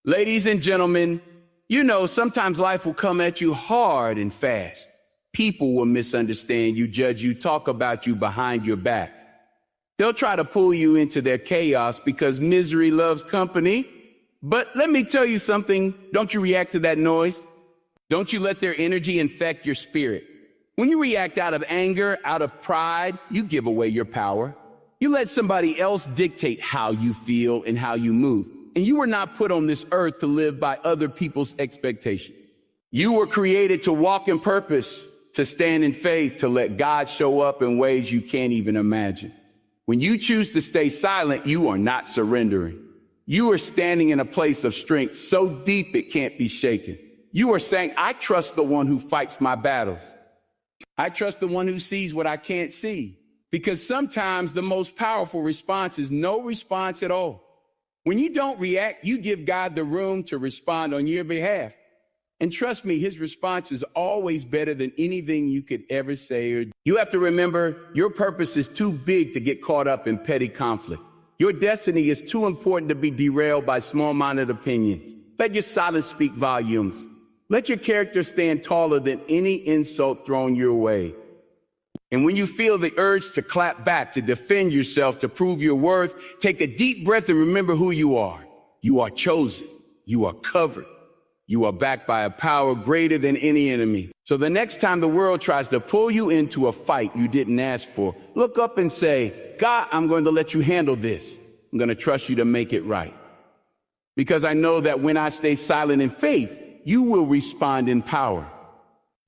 Ladies and gentlemen, you know, sometimes life will come at you hard and fast. People will misunderstand you, judge you, talk about you behind your back. They'll try to pull you into their chaos because misery loves company. But let me tell you something. Don't you react to that noise. Don't you let their energy infect your spirit. When you react out of anger, out of pride, you give away your power. You let somebody else dictate how you feel and how you move. And you were not put on this earth to live by other people's expectations. You were created to walk in purpose, to stand in faith, to let God show up in ways you can't even imagine. When you choose to stay silent, you are not surrendering. You are standing in a place of strength so deep it can't be shaken. You are saying, I trust the one who fights my battles. I trust the one who sees what I can't see. Because sometimes the most powerful response is no response at all. When you don't react, you give God the room to respond on your behalf. And trust me, his response is always better than anything you could ever say or do. You have to remember, your purpose is too big to get caught up in petty conflict. Your destiny is too important to be derailed by small-minded opinions. Let your silence speak volumes. Let your character stand taller than any insult thrown your way. And when you feel the urge to clap back, to defend yourself, to prove your worth, take a deep breath and remember who you are. You are chosen. You are covered. You are backed by a power greater than any enemy. So the next time the world tries to pull you into a fight you didn't ask for, look up and say, God, I'm going to let you handle this. I'm going to trust you to make it right. Because I know that when I stay silent in faith, you will respond in power.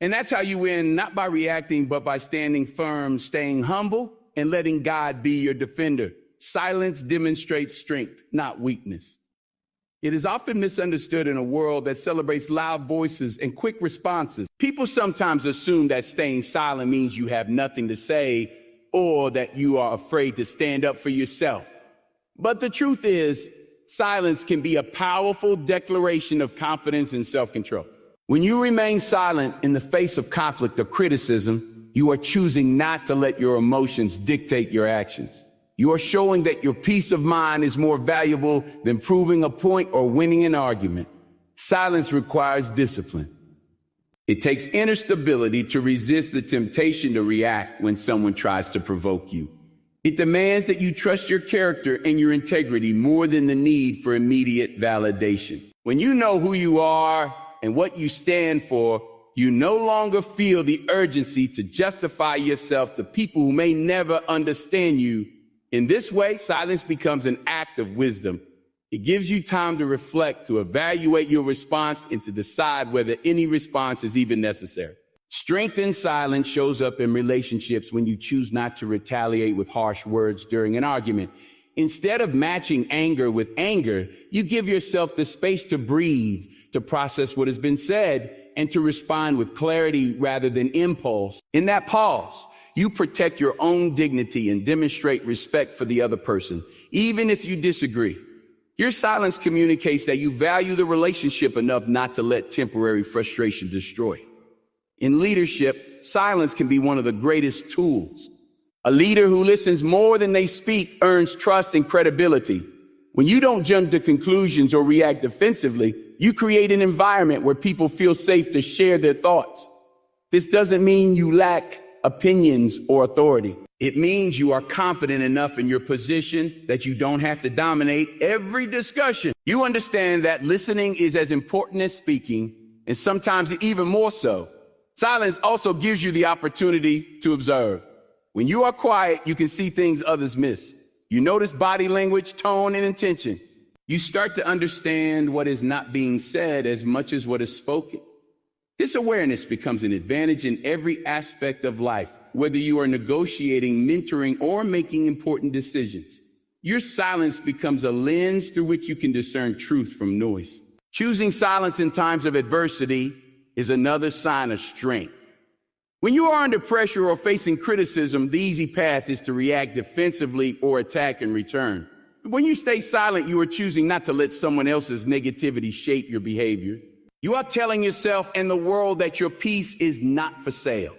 And that's how you win, not by reacting, but by standing firm, staying humble, and letting God be your defender. Silence demonstrates strength, not weakness. It is often misunderstood in a world that celebrates loud voices and quick responses. People sometimes assume that staying silent means you have nothing to say or that you are afraid to stand up for yourself. But the truth is, silence can be a powerful declaration of confidence and self-control. When you remain silent in the face of conflict or criticism, you are choosing not to let your emotions dictate your actions. You are showing that your peace of mind is more valuable than proving a point or winning an argument. Silence requires discipline. It takes inner stability to resist the temptation to react when someone tries to provoke you. It demands that you trust your character and your integrity more than the need for immediate validation. When you know who you are and what you stand for, you no longer feel the urgency to justify yourself to people who may never understand you. In this way, silence becomes an act of wisdom. It gives you time to reflect, to evaluate your response, and to decide whether any response is even necessary. Strength in silence shows up in relationships when you choose not to retaliate with harsh words during an argument. Instead of matching anger with anger, you give yourself the space to breathe, to process what has been said, and to respond with clarity rather than impulse. In that pause, you protect your own dignity and demonstrate respect for the other person, even if you disagree. Your silence communicates that you value the relationship enough not to let temporary frustration destroy it. In leadership, silence can be one of the greatest tools. A leader who listens more than they speak earns trust and credibility. When you don't jump to conclusions or react defensively, you create an environment where people feel safe to share their thoughts. This doesn't mean you lack opinions or authority. It means you are confident enough in your position that you don't have to dominate every discussion. You understand that listening is as important as speaking, and sometimes even more so. Silence also gives you the opportunity to observe. When you are quiet, you can see things others miss. You notice body language, tone, and intention. You start to understand what is not being said as much as what is spoken. This awareness becomes an advantage in every aspect of life, whether you are negotiating, mentoring, or making important decisions. Your silence becomes a lens through which you can discern truth from noise. Choosing silence in times of adversity is another sign of strength. When you are under pressure or facing criticism, the easy path is to react defensively or attack in return. When you stay silent, you are choosing not to let someone else's negativity shape your behavior. You are telling yourself and the world that your peace is not for sale.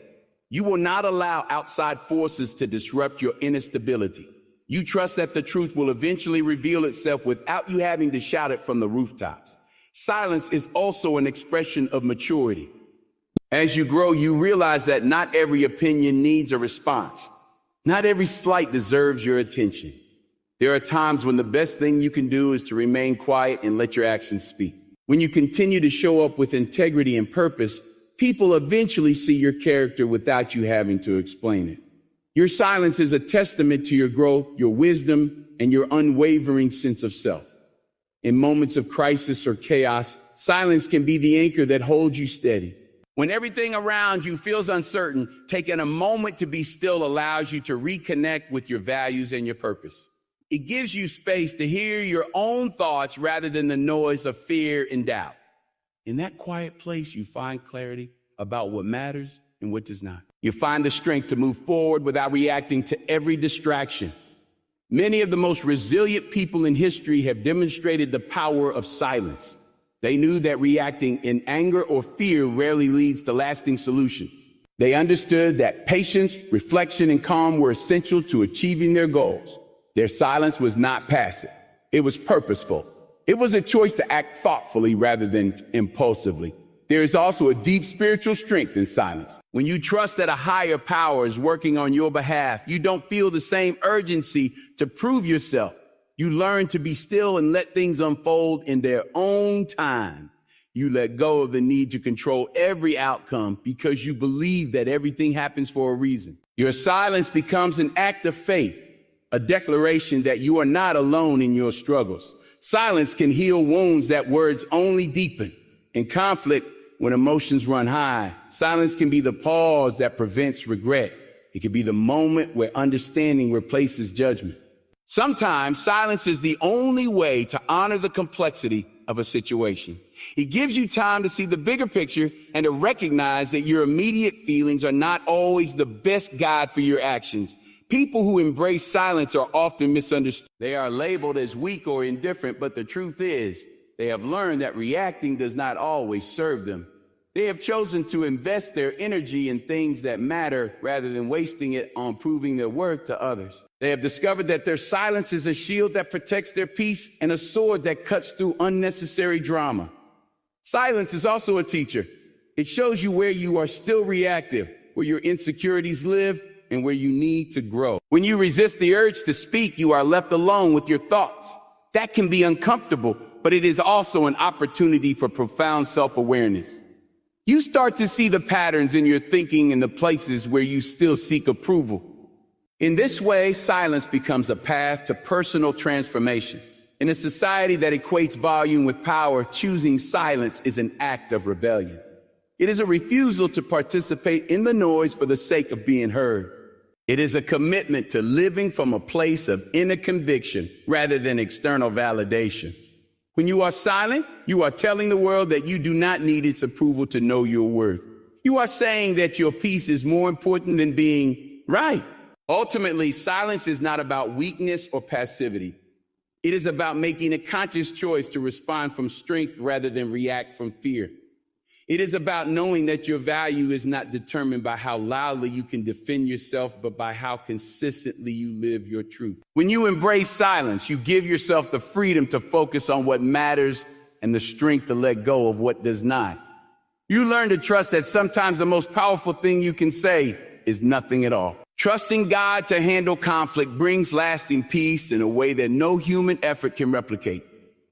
You will not allow outside forces to disrupt your inner stability. You trust that the truth will eventually reveal itself without you having to shout it from the rooftops. Silence is also an expression of maturity. As you grow, you realize that not every opinion needs a response. Not every slight deserves your attention. There are times when the best thing you can do is to remain quiet and let your actions speak. When you continue to show up with integrity and purpose, people eventually see your character without you having to explain it. Your silence is a testament to your growth, your wisdom, and your unwavering sense of self. In moments of crisis or chaos, silence can be the anchor that holds you steady. When everything around you feels uncertain, taking a moment to be still allows you to reconnect with your values and your purpose. It gives you space to hear your own thoughts rather than the noise of fear and doubt. In that quiet place, you find clarity about what matters and what does not. You find the strength to move forward without reacting to every distraction. Many of the most resilient people in history have demonstrated the power of silence. They knew that reacting in anger or fear rarely leads to lasting solutions. They understood that patience, reflection, and calm were essential to achieving their goals. Their silence was not passive. It was purposeful. It was a choice to act thoughtfully rather than impulsively. There is also a deep spiritual strength in silence. When you trust that a higher power is working on your behalf, you don't feel the same urgency to prove yourself. You learn to be still and let things unfold in their own time. You let go of the need to control every outcome because you believe that everything happens for a reason. Your silence becomes an act of faith, a declaration that you are not alone in your struggles. Silence can heal wounds that words only deepen. In conflict, when emotions run high, silence can be the pause that prevents regret. It can be the moment where understanding replaces judgment. Sometimes silence is the only way to honor the complexity of a situation. It gives you time to see the bigger picture and to recognize that your immediate feelings are not always the best guide for your actions. People who embrace silence are often misunderstood. They are labeled as weak or indifferent, but the truth is, they have learned that reacting does not always serve them. They have chosen to invest their energy in things that matter rather than wasting it on proving their worth to others. They have discovered that their silence is a shield that protects their peace and a sword that cuts through unnecessary drama. Silence is also a teacher. It shows you where you are still reactive, where your insecurities live, and where you need to grow. When you resist the urge to speak, you are left alone with your thoughts. That can be uncomfortable, but it is also an opportunity for profound self-awareness. You start to see the patterns in your thinking and the places where you still seek approval. In this way, silence becomes a path to personal transformation. In a society that equates volume with power, choosing silence is an act of rebellion. It is a refusal to participate in the noise for the sake of being heard. It is a commitment to living from a place of inner conviction rather than external validation. When you are silent, you are telling the world that you do not need its approval to know your worth. You are saying that your peace is more important than being right. Ultimately, silence is not about weakness or passivity. It is about making a conscious choice to respond from strength rather than react from fear. It is about knowing that your value is not determined by how loudly you can defend yourself, but by how consistently you live your truth. When you embrace silence, you give yourself the freedom to focus on what matters and the strength to let go of what does not. You learn to trust that sometimes the most powerful thing you can say is nothing at all. Trusting God to handle conflict brings lasting peace in a way that no human effort can replicate.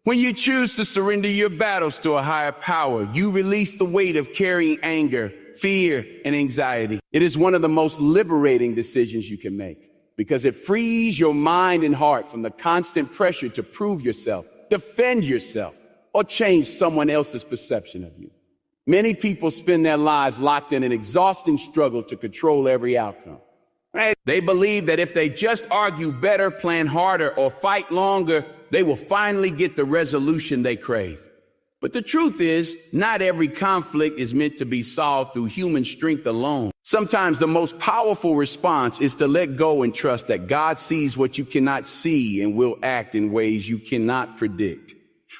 When you choose to surrender your battles to a higher power, you release the weight of carrying anger, fear, and anxiety. It is one of the most liberating decisions you can make because it frees your mind and heart from the constant pressure to prove yourself, defend yourself, or change someone else's perception of you. Many people spend their lives locked in an exhausting struggle to control every outcome. They believe that if they just argue better, plan harder, or fight longer, they will finally get the resolution they crave. But the truth is, not every conflict is meant to be solved through human strength alone. Sometimes the most powerful response is to let go and trust that God sees what you cannot see and will act in ways you cannot predict.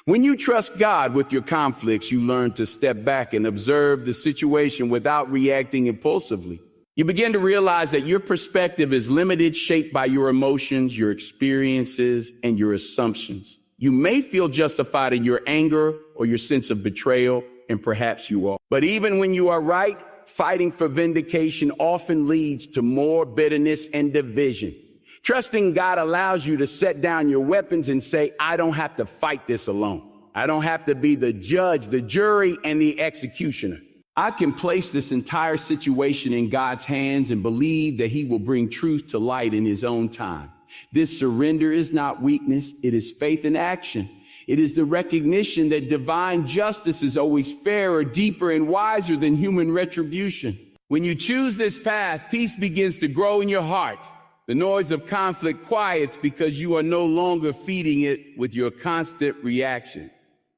When you trust God with your conflicts, you learn to step back and observe the situation without reacting impulsively. You begin to realize that your perspective is limited, shaped by your emotions, your experiences, and your assumptions. You may feel justified in your anger or your sense of betrayal, and perhaps you are. But even when you are right, fighting for vindication often leads to more bitterness and division. Trusting God allows you to set down your weapons and say, I don't have to fight this alone. I don't have to be the judge, the jury, and the executioner. I can place this entire situation in God's hands and believe that He will bring truth to light in His own time. This surrender is not weakness, it is faith in action. It is the recognition that divine justice is always fairer, deeper, and wiser than human retribution. When you choose this path, peace begins to grow in your heart. The noise of conflict quiets because you are no longer feeding it with your constant reaction.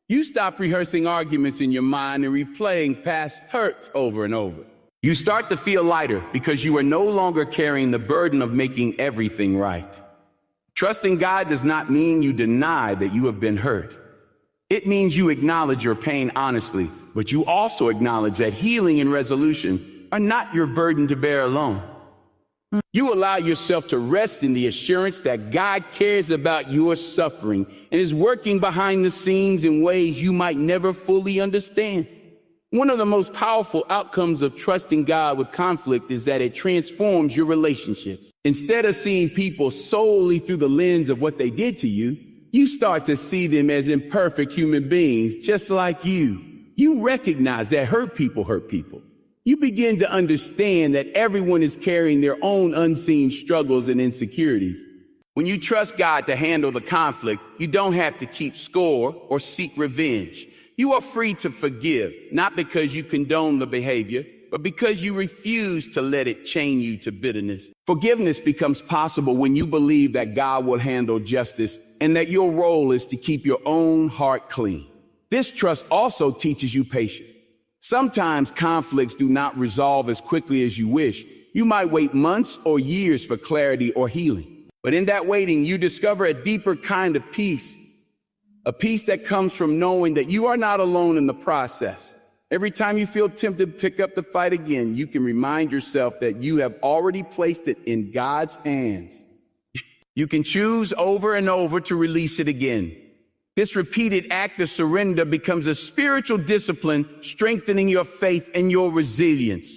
You stop rehearsing arguments in your mind and replaying past hurts over and over. You start to feel lighter because you are no longer carrying the burden of making everything right. Trusting God does not mean you deny that you have been hurt. It means you acknowledge your pain honestly, but you also acknowledge that healing and resolution are not your burden to bear alone. You allow yourself to rest in the assurance that God cares about your suffering and is working behind the scenes in ways you might never fully understand. One of the most powerful outcomes of trusting God with conflict is that it transforms your relationships. Instead of seeing people solely through the lens of what they did to you, you start to see them as imperfect human beings just like you. You recognize that hurt people hurt people. You begin to understand that everyone is carrying their own unseen struggles and insecurities. When you trust God to handle the conflict, you don't have to keep score or seek revenge. You are free to forgive, not because you condone the behavior, but because you refuse to let it chain you to bitterness. Forgiveness becomes possible when you believe that God will handle justice and that your role is to keep your own heart clean. This trust also teaches you patience. Sometimes conflicts do not resolve as quickly as you wish. You might wait months or years for clarity or healing. But in that waiting, you discover a deeper kind of peace, a peace that comes from knowing that you are not alone in the process. Every time you feel tempted to pick up the fight again, you can remind yourself that you have already placed it in God's hands. You can choose over and over to release it again. This repeated act of surrender becomes a spiritual discipline, strengthening your faith and your resilience.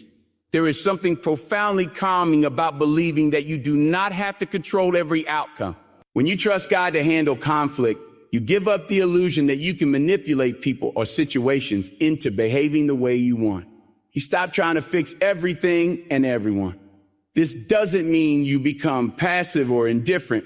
There is something profoundly calming about believing that you do not have to control every outcome. When you trust God to handle conflict, you give up the illusion that you can manipulate people or situations into behaving the way you want. You stop trying to fix everything and everyone. This doesn't mean you become passive or indifferent.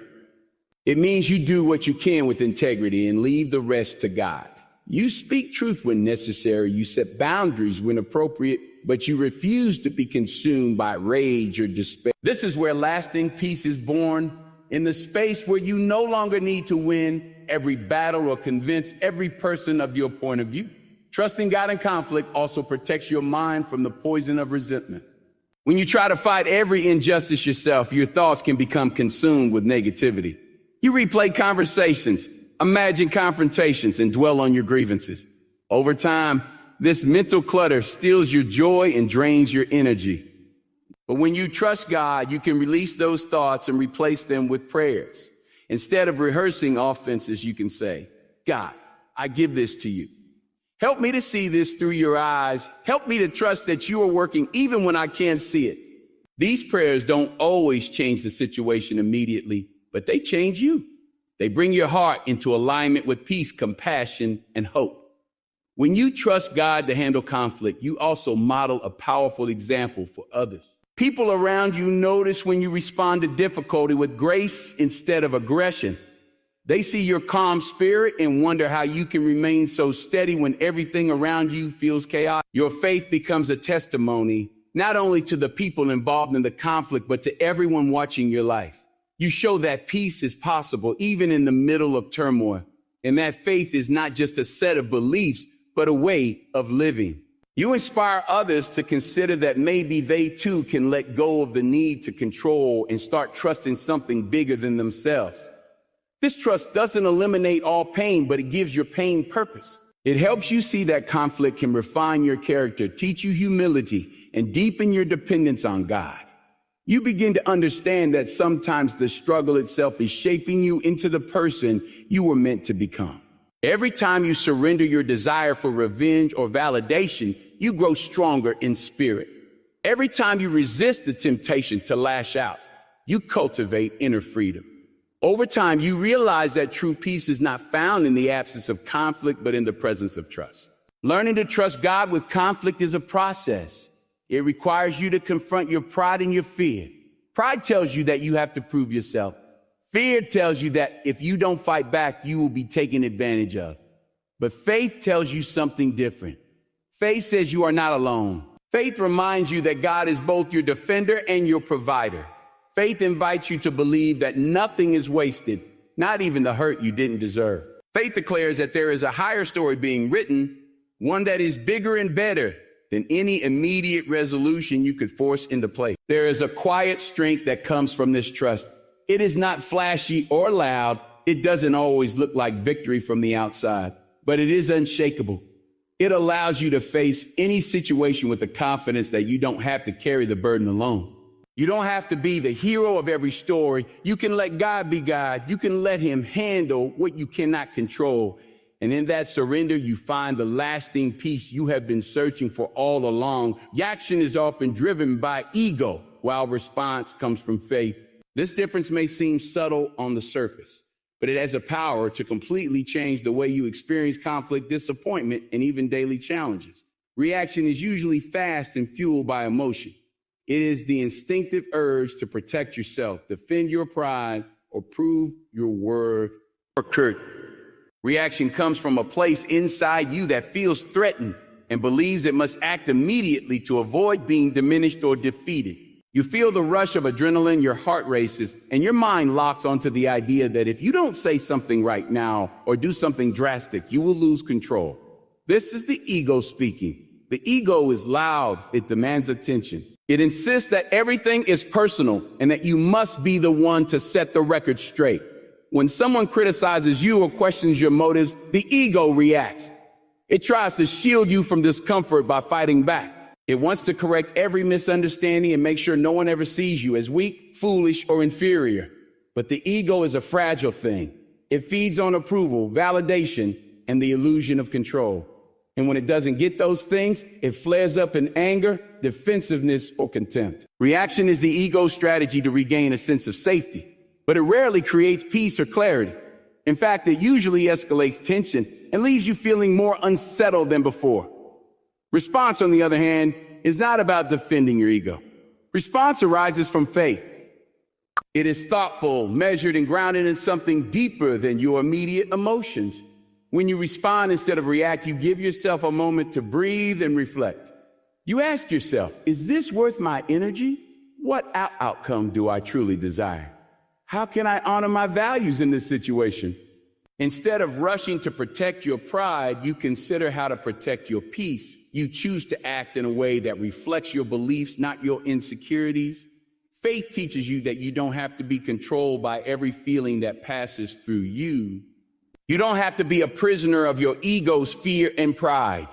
It means you do what you can with integrity and leave the rest to God. You speak truth when necessary. You set boundaries when appropriate, but you refuse to be consumed by rage or despair. This is where lasting peace is born, in the space where you no longer need to win every battle or convince every person of your point of view. Trusting God in conflict also protects your mind from the poison of resentment. When you try to fight every injustice yourself, your thoughts can become consumed with negativity. You replay conversations, imagine confrontations, and dwell on your grievances. Over time, this mental clutter steals your joy and drains your energy. But when you trust God, you can release those thoughts and replace them with prayers. Instead of rehearsing offenses, you can say, God, I give this to you. Help me to see this through your eyes. Help me to trust that you are working even when I can't see it. These prayers don't always change the situation immediately, but they change you. They bring your heart into alignment with peace, compassion, and hope. When you trust God to handle conflict, you also model a powerful example for others. People around you notice when you respond to difficulty with grace instead of aggression. They see your calm spirit and wonder how you can remain so steady when everything around you feels chaotic. Your faith becomes a testimony, not only to the people involved in the conflict, but to everyone watching your life. You show that peace is possible even in the middle of turmoil, and that faith is not just a set of beliefs, but a way of living. You inspire others to consider that maybe they too can let go of the need to control and start trusting something bigger than themselves. This trust doesn't eliminate all pain, but it gives your pain purpose. It helps you see that conflict can refine your character, teach you humility, and deepen your dependence on God. You begin to understand that sometimes the struggle itself is shaping you into the person you were meant to become. Every time you surrender your desire for revenge or validation, you grow stronger in spirit. Every time you resist the temptation to lash out, you cultivate inner freedom. Over time, you realize that true peace is not found in the absence of conflict, but in the presence of trust. Learning to trust God with conflict is a process. It requires you to confront your pride and your fear. Pride tells you that you have to prove yourself. Fear tells you that if you don't fight back, you will be taken advantage of. But faith tells you something different. Faith says you are not alone. Faith reminds you that God is both your defender and your provider. Faith invites you to believe that nothing is wasted, not even the hurt you didn't deserve. Faith declares that there is a higher story being written, one that is bigger and better than any immediate resolution you could force into place. There is a quiet strength that comes from this trust. It is not flashy or loud. It doesn't always look like victory from the outside, but it is unshakable. It allows you to face any situation with the confidence that you don't have to carry the burden alone. You don't have to be the hero of every story. You can let God be God. You can let him handle what you cannot control. And in that surrender, you find the lasting peace you have been searching for all along. Reaction is often driven by ego, while response comes from faith. This difference may seem subtle on the surface, but it has a power to completely change the way you experience conflict, disappointment, and even daily challenges. Reaction is usually fast and fueled by emotion. It is the instinctive urge to protect yourself, defend your pride, or prove your worth. Reaction comes from a place inside you that feels threatened and believes it must act immediately to avoid being diminished or defeated. You feel the rush of adrenaline, your heart races, and your mind locks onto the idea that if you don't say something right now or do something drastic, you will lose control. This is the ego speaking. The ego is loud. It demands attention. It insists that everything is personal and that you must be the one to set the record straight. When someone criticizes you or questions your motives, the ego reacts. It tries to shield you from discomfort by fighting back. It wants to correct every misunderstanding and make sure no one ever sees you as weak, foolish, or inferior. But the ego is a fragile thing. It feeds on approval, validation, and the illusion of control. And when it doesn't get those things, it flares up in anger, defensiveness, or contempt. Reaction is the ego's strategy to regain a sense of safety, but it rarely creates peace or clarity. In fact, it usually escalates tension and leaves you feeling more unsettled than before. Response, on the other hand, is not about defending your ego. Response arises from faith. It is thoughtful, measured, and grounded in something deeper than your immediate emotions. When you respond instead of react, you give yourself a moment to breathe and reflect. You ask yourself, is this worth my energy? What outcome do I truly desire? How can I honor my values in this situation? Instead of rushing to protect your pride, you consider how to protect your peace. You choose to act in a way that reflects your beliefs, not your insecurities. Faith teaches you that you don't have to be controlled by every feeling that passes through you. You don't have to be a prisoner of your ego's fear and pride.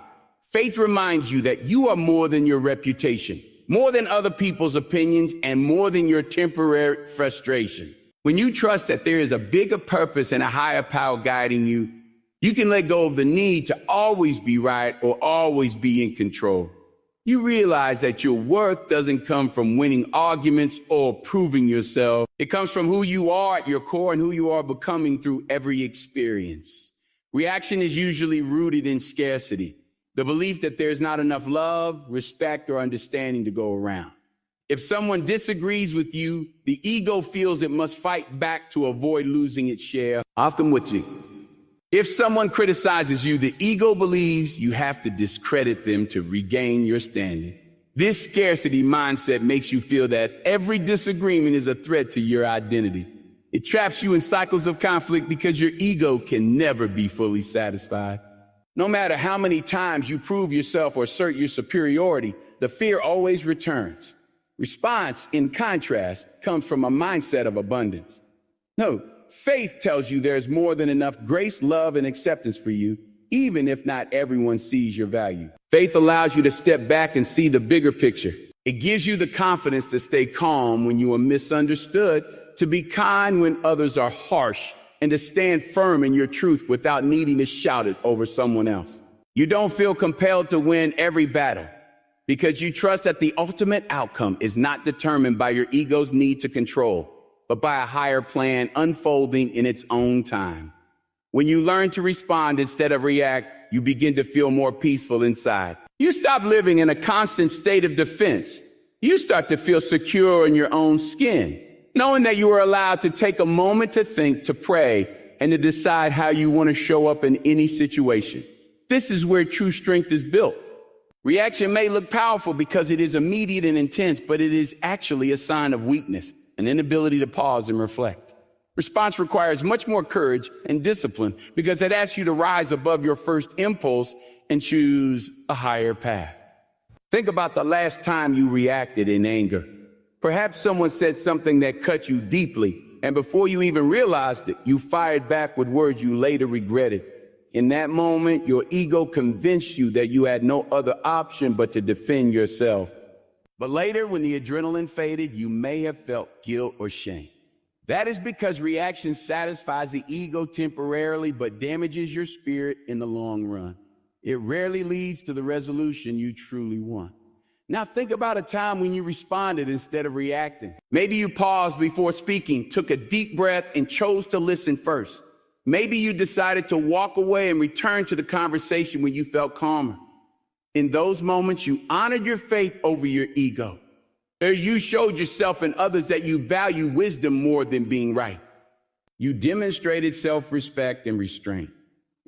Faith reminds you that you are more than your reputation, more than other people's opinions, and more than your temporary frustration. When you trust that there is a bigger purpose and a higher power guiding you, you can let go of the need to always be right or always be in control. You realize that your worth doesn't come from winning arguments or proving yourself. It comes from who you are at your core and who you are becoming through every experience. Reaction is usually rooted in scarcity, the belief that there's not enough love, respect, or understanding to go around. If someone disagrees with you, the ego feels it must fight back to avoid losing its share. Often with you. If someone criticizes you, the ego believes you have to discredit them to regain your standing. This scarcity mindset makes you feel that every disagreement is a threat to your identity. It traps you in cycles of conflict because your ego can never be fully satisfied. No matter how many times you prove yourself or assert your superiority, the fear always returns. Response, in contrast, comes from a mindset of abundance. No. Faith tells you there's more than enough grace, love, and acceptance for you, even if not everyone sees your value. Faith allows you to step back and see the bigger picture. It gives you the confidence to stay calm when you are misunderstood, to be kind when others are harsh, and to stand firm in your truth without needing to shout it over someone else. You don't feel compelled to win every battle because you trust that the ultimate outcome is not determined by your ego's need to control, but by a higher plan unfolding in its own time. When you learn to respond instead of react, you begin to feel more peaceful inside. You stop living in a constant state of defense. You start to feel secure in your own skin, knowing that you are allowed to take a moment to think, to pray, and to decide how you want to show up in any situation. This is where true strength is built. Reaction may look powerful because it is immediate and intense, but it is actually a sign of weakness, an inability to pause and reflect. Response requires much more courage and discipline because it asks you to rise above your first impulse and choose a higher path. Think about the last time you reacted in anger. Perhaps someone said something that cut you deeply, and before you even realized it, you fired back with words you later regretted. In that moment, your ego convinced you that you had no other option but to defend yourself. But later, when the adrenaline faded, you may have felt guilt or shame. That is because reaction satisfies the ego temporarily, but damages your spirit in the long run. It rarely leads to the resolution you truly want. Now think about a time when you responded instead of reacting. Maybe you paused before speaking, took a deep breath, and chose to listen first. Maybe you decided to walk away and return to the conversation when you felt calmer. In those moments, you honored your faith over your ego. Or you showed yourself and others that you value wisdom more than being right. You demonstrated self-respect and restraint.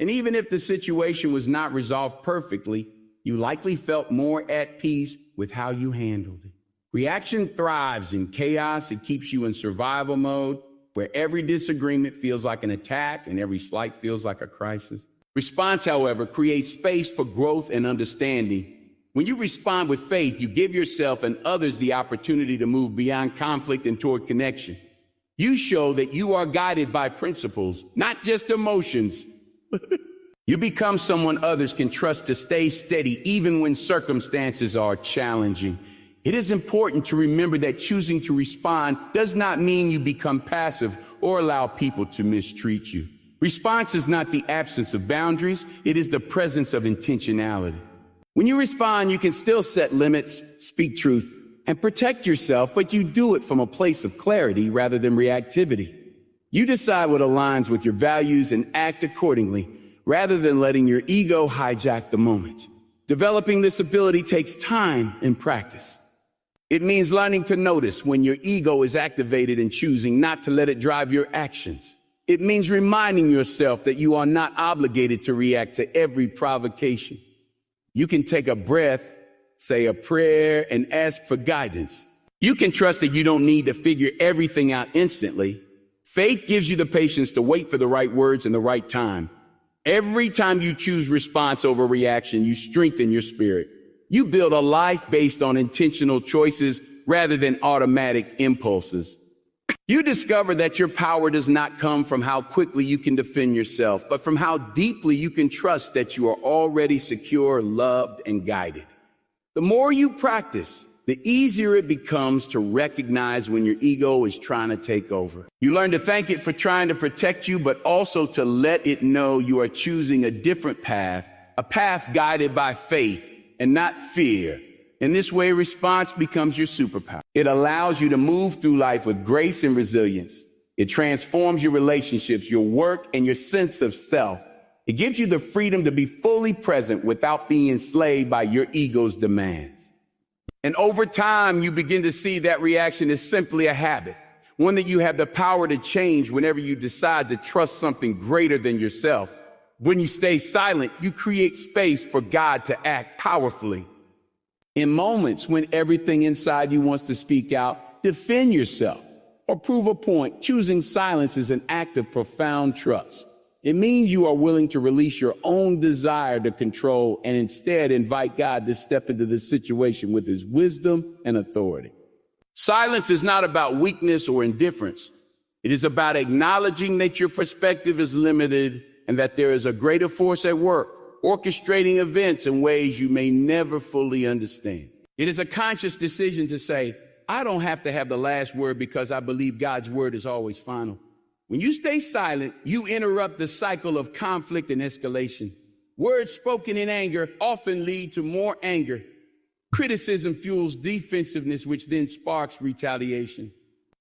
And even if the situation was not resolved perfectly, you likely felt more at peace with how you handled it. Reaction thrives in chaos. It keeps you in survival mode, where every disagreement feels like an attack and every slight feels like a crisis. Response, however, creates space for growth and understanding. When you respond with faith, you give yourself and others the opportunity to move beyond conflict and toward connection. You show that you are guided by principles, not just emotions. You become someone others can trust to stay steady even when circumstances are challenging. It is important to remember that choosing to respond does not mean you become passive or allow people to mistreat you. Response is not the absence of boundaries, it is the presence of intentionality. When you respond, you can still set limits, speak truth, and protect yourself, but you do it from a place of clarity rather than reactivity. You decide what aligns with your values and act accordingly, rather than letting your ego hijack the moment. Developing this ability takes time and practice. It means learning to notice when your ego is activated and choosing not to let it drive your actions. It means reminding yourself that you are not obligated to react to every provocation. You can take a breath, say a prayer, and ask for guidance. You can trust that you don't need to figure everything out instantly. Faith gives you the patience to wait for the right words and the right time. Every time you choose response over reaction, you strengthen your spirit. You build a life based on intentional choices rather than automatic impulses. You discover that your power does not come from how quickly you can defend yourself, but from how deeply you can trust that you are already secure, loved, and guided. The more you practice, the easier it becomes to recognize when your ego is trying to take over. You learn to thank it for trying to protect you, but also to let it know you are choosing a different path, a path guided by faith and not fear. In this way, response becomes your superpower. It allows you to move through life with grace and resilience. It transforms your relationships, your work, and your sense of self. It gives you the freedom to be fully present without being enslaved by your ego's demands. And over time, you begin to see that reaction is simply a habit, one that you have the power to change whenever you decide to trust something greater than yourself. When you stay silent, you create space for God to act powerfully. In moments when everything inside you wants to speak out, defend yourself or prove a point. Choosing silence is an act of profound trust. It means you are willing to release your own desire to control and instead invite God to step into the situation with his wisdom and authority. Silence is not about weakness or indifference. It is about acknowledging that your perspective is limited and that there is a greater force at work, orchestrating events in ways you may never fully understand. It is a conscious decision to say, I don't have to have the last word because I believe God's word is always final. When you stay silent, you interrupt the cycle of conflict and escalation. Words spoken in anger often lead to more anger. Criticism fuels defensiveness, which then sparks retaliation.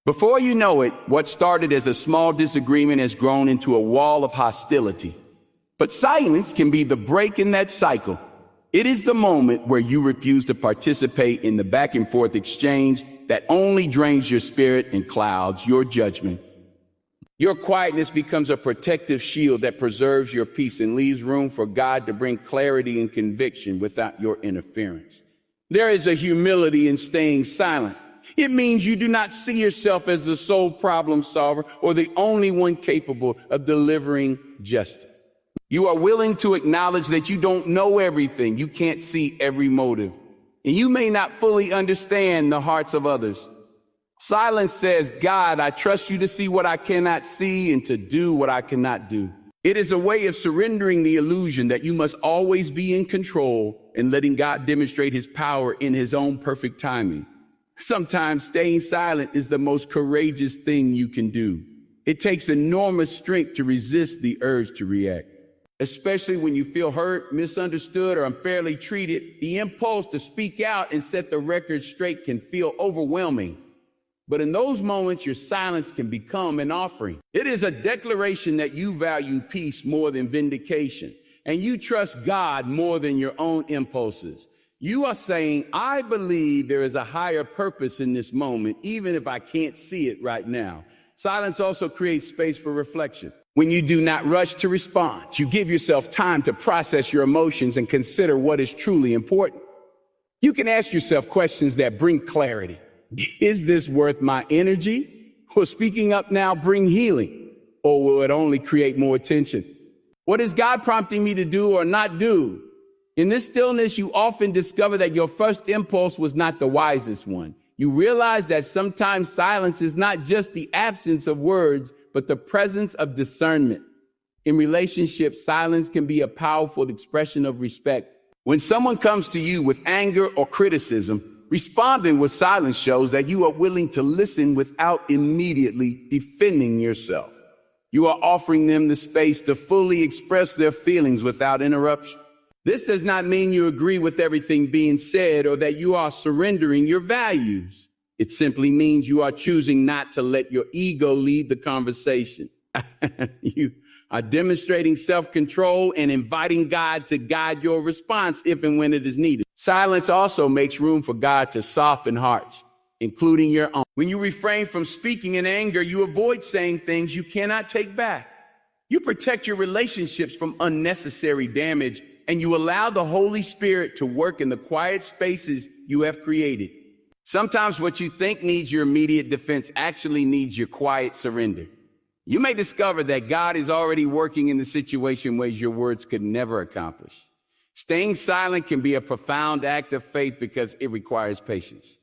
Before you know it, what started as a small disagreement has grown into a wall of hostility. But silence can be the break in that cycle. It is the moment where you refuse to participate in the back and forth exchange that only drains your spirit and clouds your judgment. Your quietness becomes a protective shield that preserves your peace and leaves room for God to bring clarity and conviction without your interference. There is a humility in staying silent. It means you do not see yourself as the sole problem solver or the only one capable of delivering justice. You are willing to acknowledge that you don't know everything. You can't see every motive, and you may not fully understand the hearts of others. Silence says, God, I trust you to see what I cannot see and to do what I cannot do. It is a way of surrendering the illusion that you must always be in control and letting God demonstrate his power in his own perfect timing. Sometimes staying silent is the most courageous thing you can do. It takes enormous strength to resist the urge to react. Especially when you feel hurt, misunderstood, or unfairly treated, the impulse to speak out and set the record straight can feel overwhelming. But in those moments, your silence can become an offering. It is a declaration that you value peace more than vindication, and you trust God more than your own impulses. You are saying, I believe there is a higher purpose in this moment, even if I can't see it right now. Silence also creates space for reflection. When you do not rush to respond, you give yourself time to process your emotions and consider what is truly important. You can ask yourself questions that bring clarity. Is this worth my energy? Will speaking up now bring healing? Or will it only create more tension? What is God prompting me to do or not do? In this stillness, you often discover that your first impulse was not the wisest one. You realize that sometimes silence is not just the absence of words, but the presence of discernment. In relationships, silence can be a powerful expression of respect. When someone comes to you with anger or criticism, responding with silence shows that you are willing to listen without immediately defending yourself. You are offering them the space to fully express their feelings without interruption. This does not mean you agree with everything being said or that you are surrendering your values. It simply means you are choosing not to let your ego lead the conversation. You are demonstrating self-control and inviting God to guide your response if and when it is needed. Silence also makes room for God to soften hearts, including your own. When you refrain from speaking in anger, you avoid saying things you cannot take back. You protect your relationships from unnecessary damage, and you allow the Holy Spirit to work in the quiet spaces you have created. Sometimes what you think needs your immediate defense actually needs your quiet surrender. You may discover that God is already working in the situation in ways your words could never accomplish. Staying silent can be a profound act of faith because it requires patience.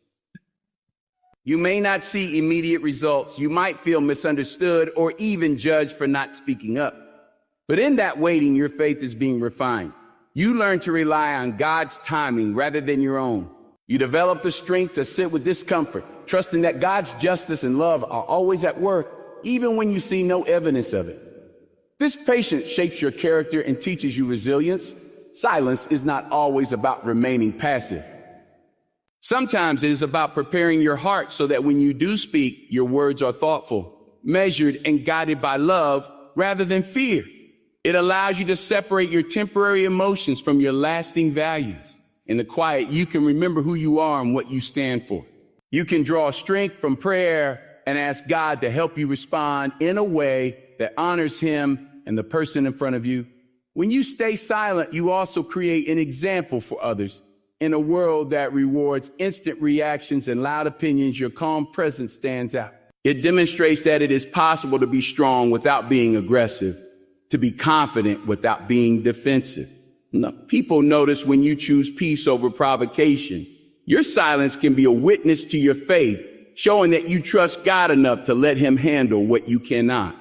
You may not see immediate results. You might feel misunderstood or even judged for not speaking up. But in that waiting, your faith is being refined. You learn to rely on God's timing rather than your own. You develop the strength to sit with discomfort, trusting that God's justice and love are always at work, even when you see no evidence of it. This patience shapes your character and teaches you resilience. Silence is not always about remaining passive. Sometimes it is about preparing your heart so that when you do speak, your words are thoughtful, measured, and guided by love rather than fear. It allows you to separate your temporary emotions from your lasting values. In the quiet, you can remember who you are and what you stand for. You can draw strength from prayer and ask God to help you respond in a way that honors Him and the person in front of you. When you stay silent, you also create an example for others. In a world that rewards instant reactions and loud opinions, your calm presence stands out. It demonstrates that it is possible to be strong without being aggressive, to be confident without being defensive. No, people notice when you choose peace over provocation. Your silence can be a witness to your faith, showing that you trust God enough to let Him handle what you cannot.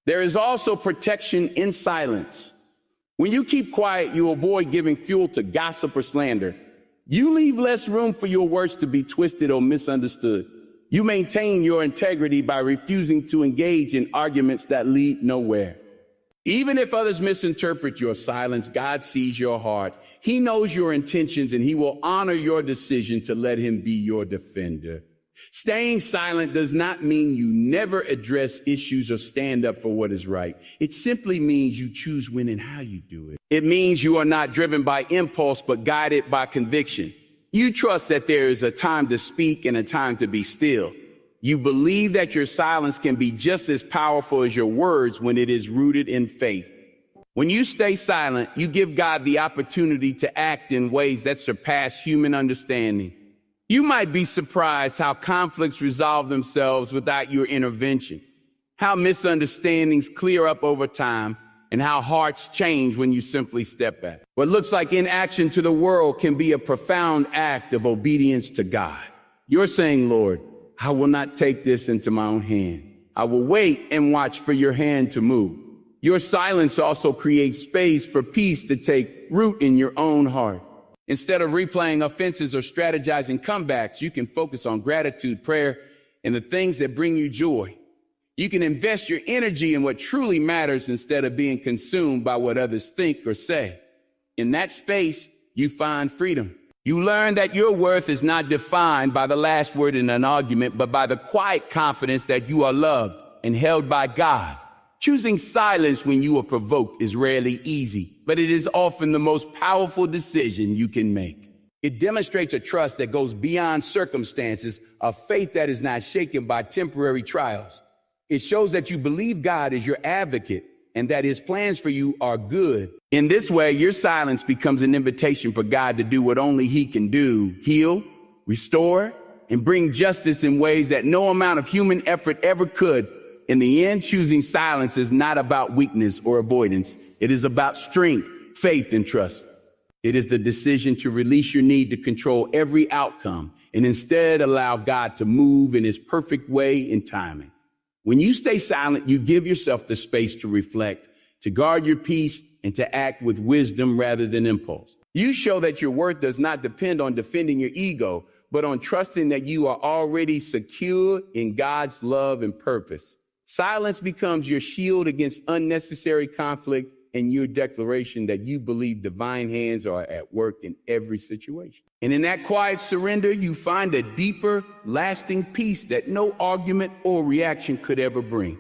There is also protection in silence. When you keep quiet, you avoid giving fuel to gossip or slander. You leave less room for your words to be twisted or misunderstood. You maintain your integrity by refusing to engage in arguments that lead nowhere. Even if others misinterpret your silence, God sees your heart. He knows your intentions, and he will honor your decision to let him be your defender. Staying silent does not mean you never address issues or stand up for what is right. It simply means you choose when and how you do it. It means you are not driven by impulse, but guided by conviction. You trust that there is a time to speak and a time to be still. You believe that your silence can be just as powerful as your words when it is rooted in faith. When you stay silent, you give God the opportunity to act in ways that surpass human understanding. You might be surprised how conflicts resolve themselves without your intervention, how misunderstandings clear up over time, and how hearts change when you simply step back. What looks like inaction to the world can be a profound act of obedience to God. You're saying, Lord, I will not take this into my own hand. I will wait and watch for your hand to move. Your silence also creates space for peace to take root in your own heart. Instead of replaying offenses or strategizing comebacks, you can focus on gratitude, prayer, and the things that bring you joy. You can invest your energy in what truly matters instead of being consumed by what others think or say. In that space, you find freedom. You learn that your worth is not defined by the last word in an argument, but by the quiet confidence that you are loved and held by God. Choosing silence when you are provoked is rarely easy, but it is often the most powerful decision you can make. It demonstrates a trust that goes beyond circumstances, a faith that is not shaken by temporary trials. It shows that you believe God is your advocate and that his plans for you are good. In this way, your silence becomes an invitation for God to do what only he can do: heal, restore, and bring justice in ways that no amount of human effort ever could. In the end, choosing silence is not about weakness or avoidance. It is about strength, faith, and trust. It is the decision to release your need to control every outcome and instead allow God to move in his perfect way and timing. When you stay silent, you give yourself the space to reflect, to guard your peace, and to act with wisdom rather than impulse. You show that your worth does not depend on defending your ego, but on trusting that you are already secure in God's love and purpose. Silence becomes your shield against unnecessary conflict and your declaration that you believe divine hands are at work in every situation. And in that quiet surrender, you find a deeper, lasting peace that no argument or reaction could ever bring.